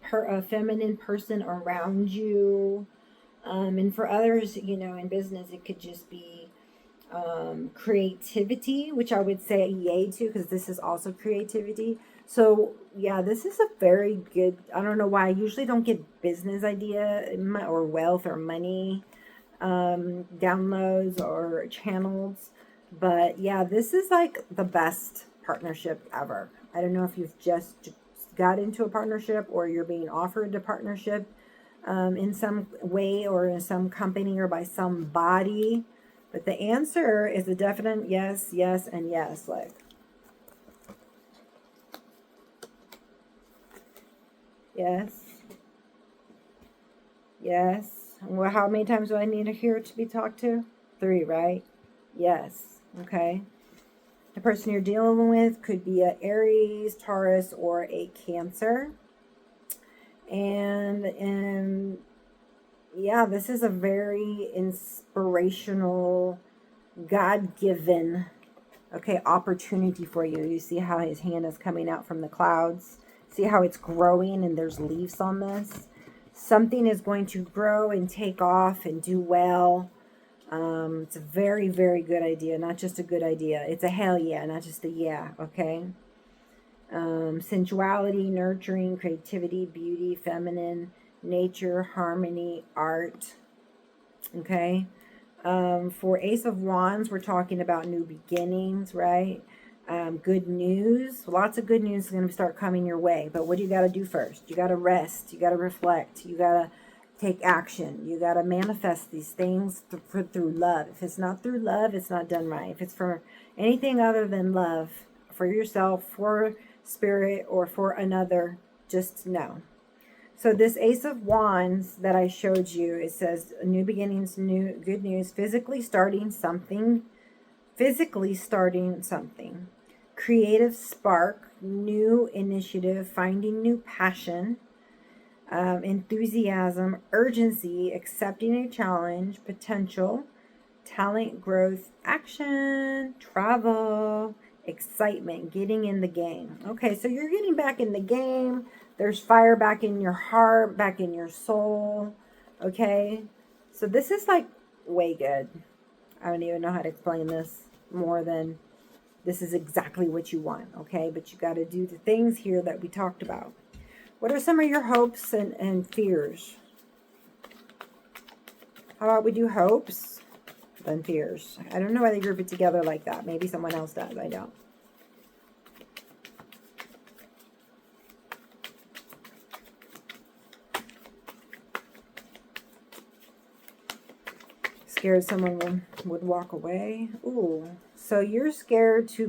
person around you. And for others, in business, it could just be creativity, which I would say yay to, because this is also creativity. So yeah, this is a very good, I don't know why I usually don't get business idea or wealth or money downloads or channels, but yeah, this is like the best partnership ever. I don't know if you've just got into a partnership or you're being offered a partnership in some way or in some company or by somebody, but the answer is a definite yes, yes, and yes. Like, yes. Yes. Well, how many times do I need to hear it to be talked to? 3, right? Yes. Okay. The person you're dealing with could be a Aries, Taurus, or a Cancer. And yeah, this is a very inspirational, God-given, okay, opportunity for you. You see how his hand is coming out from the clouds? See how it's growing and there's leaves on this? Something is going to grow and take off and do well. It's a very, very good idea. Not just a good idea. It's a hell yeah, not just a yeah, okay? Sensuality, nurturing, creativity, beauty, feminine, nature, harmony, art, okay? For Ace of Wands, we're talking about new beginnings, right? Good news. Lots of good news is going to start coming your way. But what do you got to do first? You got to rest. You got to reflect. You got to take action. You got to manifest these things through love. If it's not through love, it's not done right. If it's for anything other than love, for yourself, for spirit, or for another, just know. So this Ace of Wands that I showed you, it says new beginnings, new good news, physically starting something, creative spark, new initiative, finding new passion, enthusiasm, urgency, accepting a challenge, potential, talent, growth, action, travel, excitement, getting in the game. Okay, so you're getting back in the game. There's fire back in your heart, back in your soul. Okay, so this is like way good. I don't even know how to explain this more than this is exactly what you want. Okay, but you got to do the things here that we talked about. What are some of your hopes and fears? How about we do hopes, then fears? I don't know why they group it together like that. Maybe someone else does. I don't. Scared someone would walk away. Ooh. So you're scared to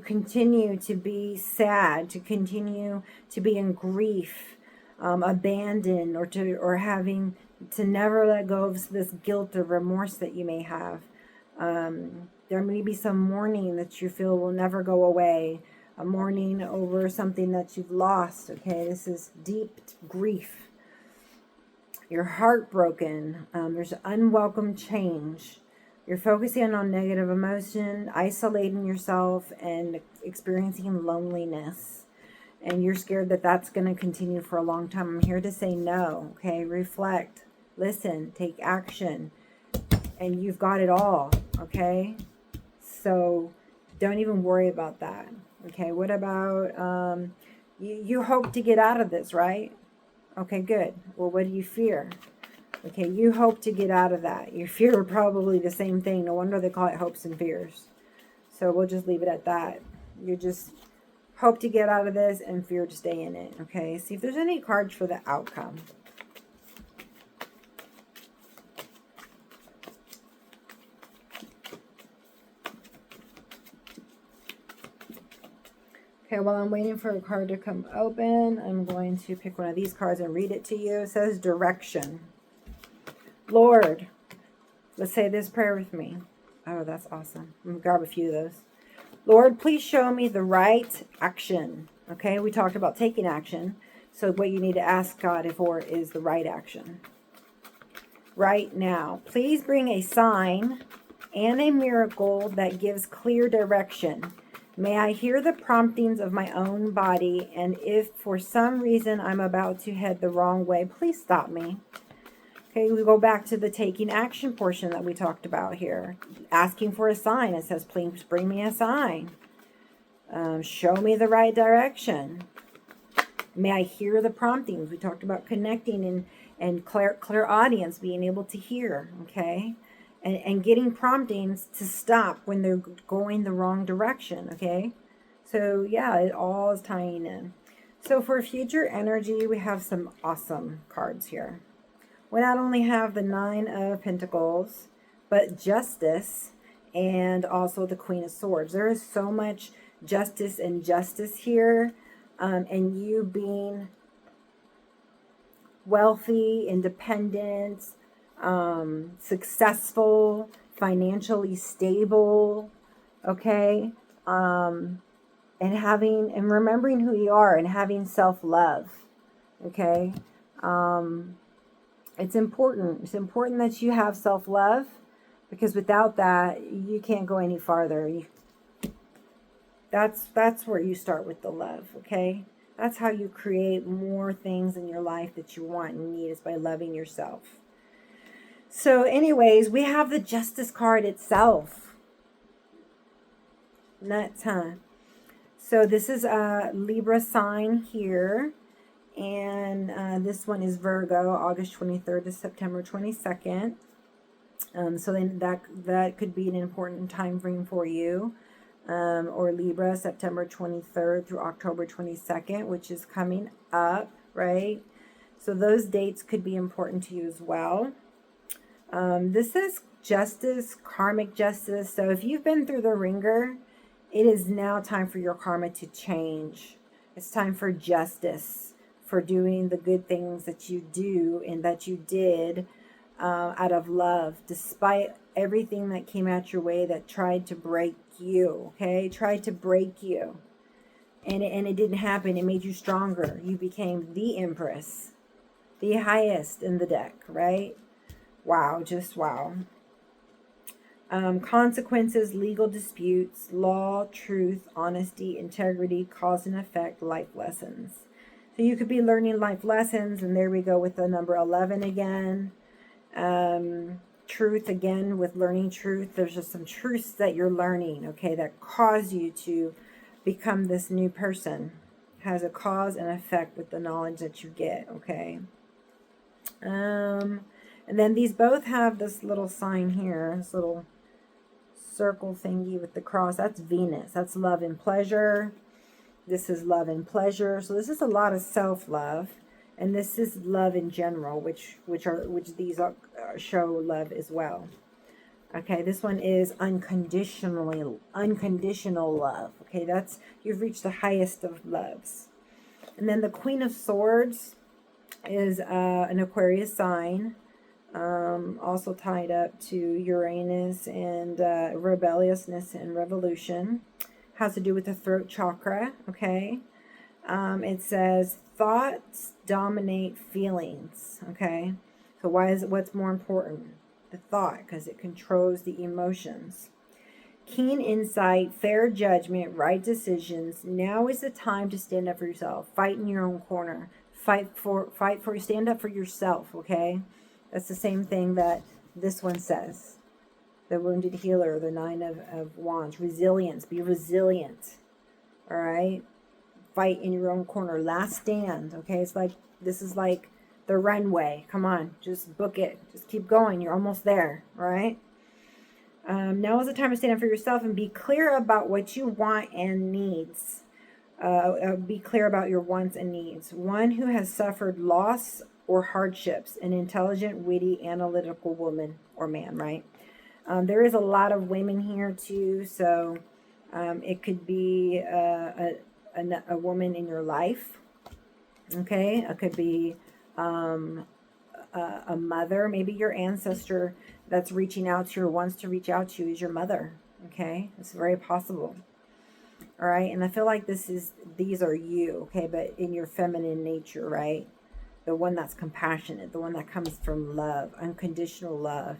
continue to be sad, to continue to be in grief, abandoned, or having to never let go of this guilt or remorse that you may have. There may be some mourning that you feel will never go away, a mourning over something that you've lost. Okay, this is deep grief. You're heartbroken. There's unwelcome change. You're focusing on negative emotion, isolating yourself, and experiencing loneliness. And you're scared that that's going to continue for a long time. I'm here to say no, okay? Reflect, listen, take action, and you've got it all, okay? So Don't even worry about that. Okay, what about, you hope to get out of this, right? Okay, good. Well, what do you fear? Okay, you hope to get out of that. Your fear are probably the same thing. No wonder they call it hopes and fears. So we'll just leave it at that. You just hope to get out of this and fear to stay in it. Okay, see if there's any cards for the outcome. Okay, while I'm waiting for a card to come open, I'm going to pick one of these cards and read it to you. It says direction. Lord, let's say this prayer with me. Oh, that's awesome. I'm going to grab a few of those. Lord, please show me the right action. Okay, we talked about taking action. So what you need to ask God for is the right action. Right now, please bring a sign and a miracle that gives clear direction. May I hear the promptings of my own body, and if for some reason I'm about to head the wrong way, please stop me. Okay, we go back to the taking action portion that we talked about here. Asking for a sign. It says, please bring me a sign. Show me the right direction. May I hear the promptings. We talked about connecting and clear audience, being able to hear, okay? And getting promptings to stop when they're going the wrong direction, okay? So, yeah, it all is tying in. So, for future energy, we have some awesome cards here. We not only have the 9 of Pentacles, but Justice and also the Queen of Swords. There is so much justice and justice here, and you being wealthy, independent, successful, financially stable, okay, and remembering who you are and having self-love, okay. It's important. It's important that you have self-love, because without that, you can't go any farther. That's where you start with the love, okay? That's how you create more things in your life that you want and need, is by loving yourself. So anyways, we have the Justice card itself. Nuts, huh? So this is a Libra sign here. And this one is Virgo, August 23rd to September 22nd. So then that could be an important time frame for you. Or Libra, September 23rd through October 22nd, which is coming up, right? So those dates could be important to you as well. This is justice, karmic justice. So if you've been through the ringer, it is now time for your karma to change. It's time for justice, for doing the good things that you do and that you did out of love, despite everything that came at your way that tried to break you, okay? Tried to break you. And it didn't happen. It made you stronger. You became the Empress, the highest in the deck, right? Wow, just wow. Consequences, legal disputes, law, truth, honesty, integrity, cause and effect, life lessons. So you could be learning life lessons, and there we go with the number 11 again. Truth again, with learning truth. There's just some truths that you're learning, okay, that cause you to become this new person. Has a cause and effect with the knowledge that you get, okay. And then these both have this little sign here, this little circle thingy with the cross. That's Venus. That's love and pleasure. This is love and pleasure. So this is a lot of self-love, and this is love in general, which these show love as well. Okay, this one is unconditional love. Okay, that's, you've reached the highest of loves. And then the Queen of Swords is an Aquarius sign, also tied up to Uranus and rebelliousness and revolution. Has to do with the throat chakra, okay? It says thoughts dominate feelings, okay? So what's more important? The thought, because it controls the emotions. Keen insight, fair judgment, right decisions. Now is the time to stand up for yourself. Fight in your own corner. Stand up for yourself, okay? That's the same thing that this one says. the wounded healer, the Nine of Wands. Resilience. Be resilient. All right? Fight in your own corner. Last stand. Okay? It's like, this is like the runway. Come on. Just book it. Just keep going. You're almost there. All right? Now is the time to stand up for yourself and be clear about what you want and needs. Be clear about your wants and needs. One who has suffered loss or hardships, an intelligent, witty, analytical woman or man, right? There is a lot of women here too, so it could be a woman in your life, okay? It could be a mother, maybe your ancestor that's reaching out to you or wants to reach out to you is your mother, okay? It's very possible. All right, and I feel like these are you, okay, but in your feminine nature, right? The one that's compassionate, the one that comes from love, unconditional love,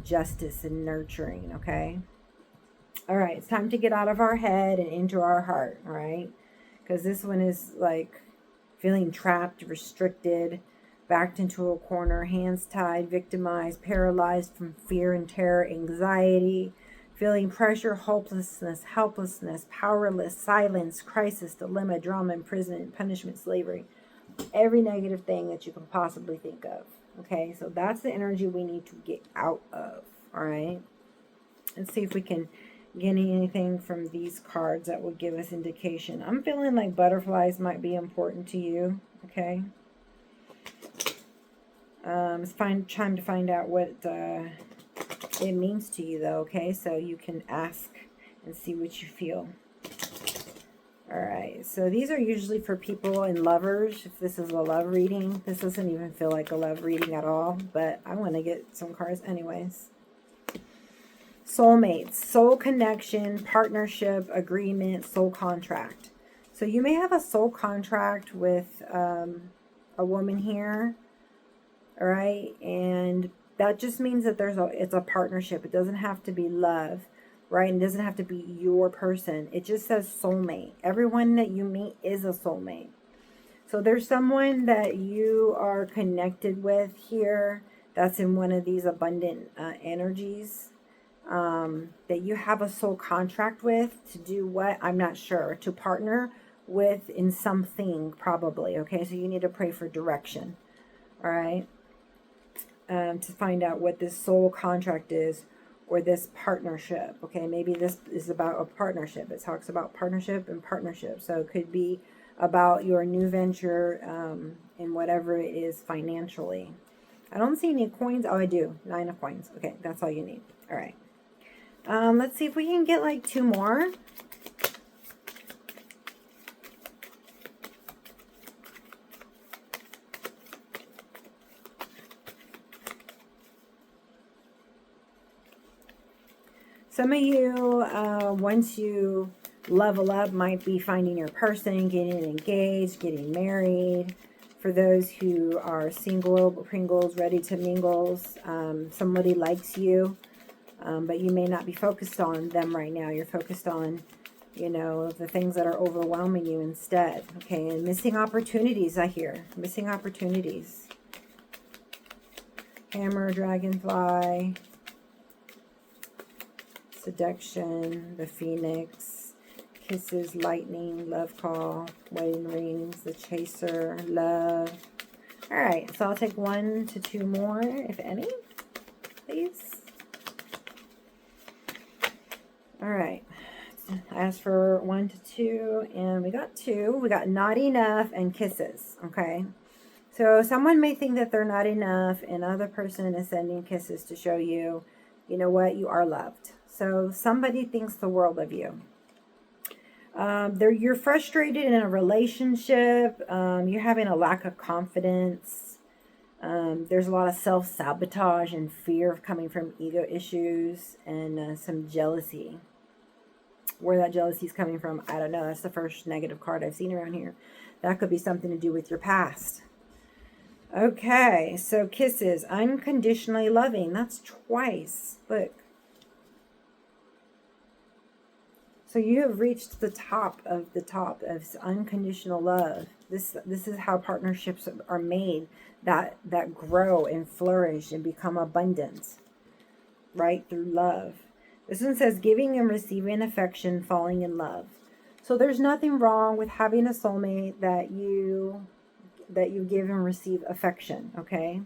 justice and nurturing, okay? All right, it's time to get out of our head and into our heart, all right? Because this one is like feeling trapped, restricted, backed into a corner, hands tied, victimized, paralyzed from fear and terror, anxiety, feeling pressure, hopelessness, helplessness, powerless, silence, crisis, dilemma, drama, imprisonment, punishment, slavery. Every negative thing that you can possibly think of. Okay, so that's the energy we need to get out of. All right, let's see if we can get anything from these cards that will give us indication. I'm feeling like butterflies might be important to you. Okay. It's time to find out what it means to you, though, okay? So you can ask and see what you feel. All right, so these are usually for people and lovers. If this is a love reading, this doesn't even feel like a love reading at all, but I want to get some cards anyways. Soulmates, soul connection, partnership, agreement, soul contract. So you may have a soul contract with a woman here. All right, and that just means that it's a partnership. It doesn't have to be love, right? It doesn't have to be your person. It just says soulmate. Everyone that you meet is a soulmate. So there's someone that you are connected with here that's in one of these abundant energies that you have a soul contract with to do what? I'm not sure. To partner with in something, probably. Okay, so you need to pray for direction. All right. To find out what this soul contract is or this partnership. Okay, maybe this is about a partnership. It talks about partnership and partnership. So it could be about your new venture in whatever it is financially. I don't see any coins. Oh, I do. 9 of coins. Okay, that's all you need. All right. Let's see if we can get like 2 more. Some of you, once you level up, might be finding your person, getting engaged, getting married. For those who are single, Pringles, ready to mingles, somebody likes you, but you may not be focused on them right now. You're focused on, you know, the things that are overwhelming you instead. Okay, and missing opportunities, I hear. Missing opportunities. Hammer, dragonfly. Seduction, the phoenix, kisses, lightning, love call, wedding rings, the chaser, love. All right, so I'll take 1 to 2 more, if any, please. All right, I asked for 1 to 2, and we got 2. We got not enough and kisses, okay? So someone may think that they're not enough, and another person is sending kisses to show you, you know what, you are loved. So somebody thinks the world of you. You're frustrated in a relationship. You're having a lack of confidence. There's a lot of self-sabotage and fear coming from ego issues and some jealousy. Where that jealousy is coming from, I don't know. That's the first negative card I've seen around here. That could be something to do with your past. Okay, so kisses, unconditionally loving. That's twice. Look. So you have reached the top of unconditional love. This is how partnerships are made that grow and flourish and become abundant. right? Through love. This one says giving and receiving affection, falling in love. So there's nothing wrong with having a soulmate that you give and receive affection, okay?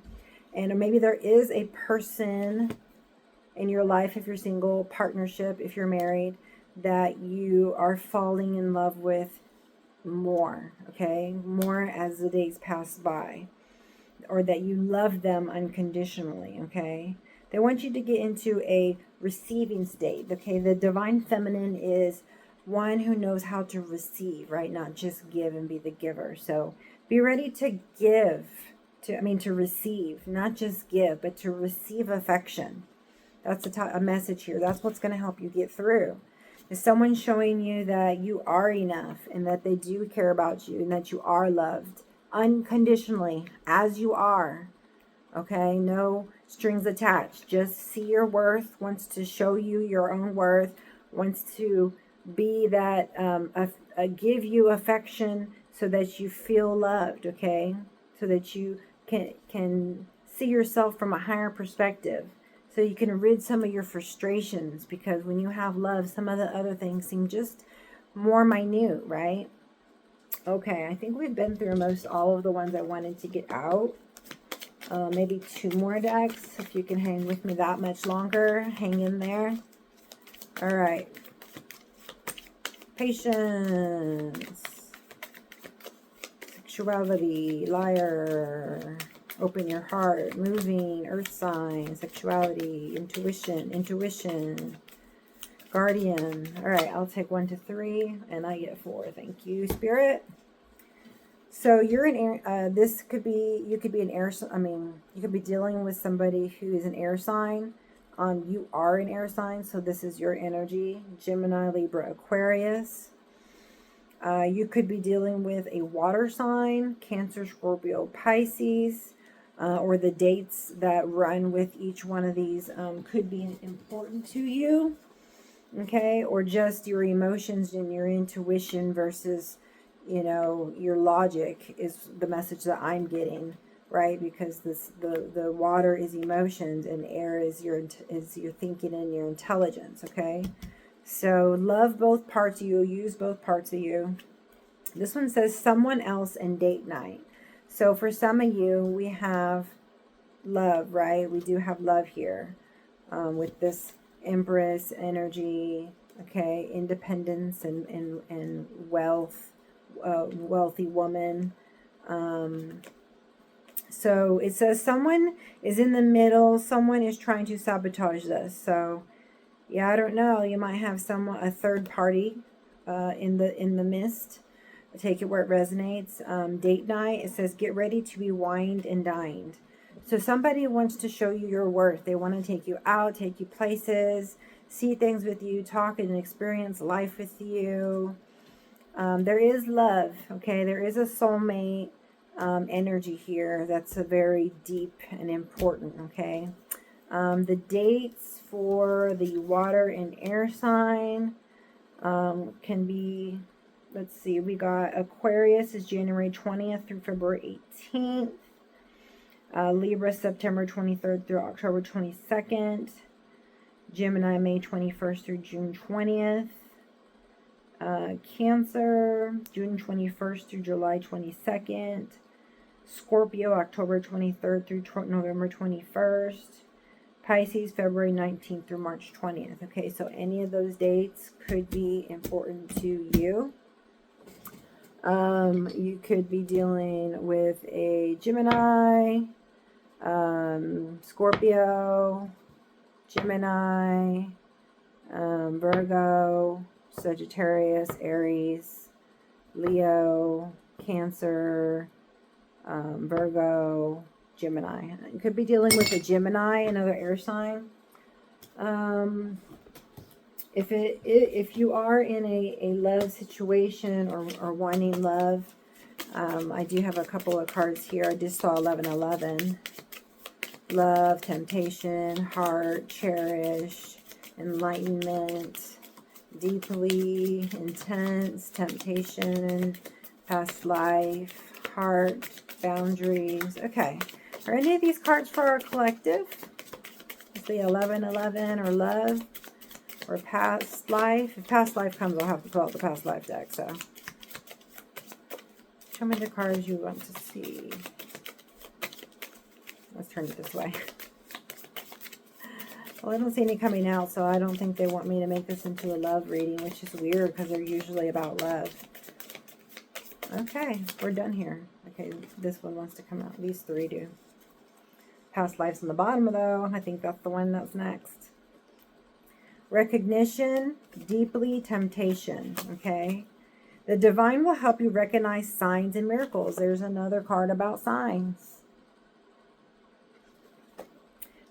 And maybe there is a person in your life, if you're single, partnership, if you're married, that you are falling in love with more, okay? More as the days pass by, or that you love them unconditionally, okay? They want you to get into a receiving state, okay? The divine feminine is one who knows how to receive, right? Not just give and be the giver. So be ready to give, to receive, not just give, but to receive affection. That's a message here. That's what's going to help you get through. Is someone showing you that you are enough and that they do care about you and that you are loved unconditionally as you are. Okay? No strings attached. Just see your worth, wants to show you your own worth, wants to be that, give you affection so that you feel loved, okay? So that you can see yourself from a higher perspective. So you can rid some of your frustrations, because when you have love, some of the other things seem just more minute, right? Okay, I think we've been through most all of the ones I wanted to get out. Maybe 2 more decks, if you can hang with me that much longer. Hang in there. All right. Patience. Sexuality. Liar. Open your heart. Moving. Earth sign. Sexuality. Intuition. Guardian. All right, I'll take 1 to 3, and I get 4. Thank you, Spirit. So you're an air, this could be, you could be an air, you could be dealing with somebody who is an air sign. You are an air sign, so this is your energy. Gemini, Libra, Aquarius. You could be dealing with a water sign, Cancer, Scorpio, Pisces, or the dates that run with each one of these could be important to you, okay? Or just your emotions and your intuition versus, your logic is the message that I'm getting, right? Because the water is emotions and air is your thinking and your intelligence, okay? So love both parts of you, use both parts of you. This one says someone else and date night. So for some of you, we have love, right? We do have love here with this Empress energy, okay? Independence and wealth. Wealthy woman. So it says someone is in the middle. Someone is trying to sabotage this. So yeah, I don't know. You might have a third party in the midst. Take it where it resonates. Date night. It says get ready to be wined and dined. So somebody wants to show you your worth. They want to take you out, take you places, see things with you, talk and experience life with you. There is love, okay? There is a soulmate energy here that's a very deep and important, okay? The dates for the water and air sign can be, let's see, we got Aquarius is January 20th through February 18th. Libra, September 23rd through October 22nd. Gemini, May 21st through June 20th. Cancer, June 21st through July 22nd. Scorpio, October 23rd through November 21st. Pisces, February 19th through March 20th. Okay, so any of those dates could be important to you. You could be dealing with a Gemini, Scorpio, Gemini, Virgo, Sagittarius, Aries, Leo, Cancer, Virgo, Gemini. You could be dealing with a Gemini, another air sign. If you are in a love situation or wanting love, I do have a couple of cards here. I just saw 1111. Love, temptation, heart, cherish, enlightenment, deeply, intense, temptation, past life, heart, boundaries. Okay. Are any of these cards for our collective? Is possibly 1111 or love or past life. If past life comes, I'll have to pull out the past life deck. So show me the cards you want to see. Let's turn it this way. Well, I don't see any coming out, so I don't think they want me to make this into a love reading, which is weird because they're usually about love. Okay, we're done here. Okay, this one wants to come out. These three do. Past lives on the bottom, though. I think that's the one that's next. Recognition, deeply temptation. Okay. The divine will help you recognize signs and miracles. There's another card about signs.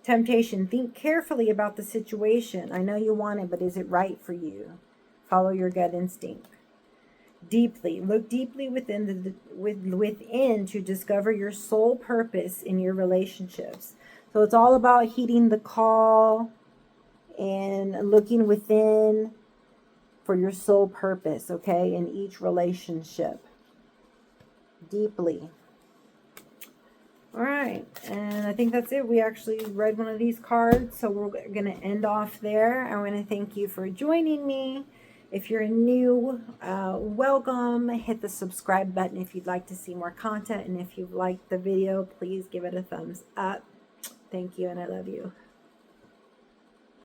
Temptation. Think carefully about the situation. I know you want it, but is it right for you? Follow your gut instinct. Deeply. Look deeply within to discover your soul purpose in your relationships. So it's all about heeding the call and looking within for your soul purpose, okay, in each relationship. Deeply. All right, and I think that's it. We actually read one of these cards, so we're going to end off there. I want to thank you for joining me. If you're new, welcome. Hit the subscribe button if you'd like to see more content, and if you've liked the video, please give it a thumbs up. Thank you, and I love you.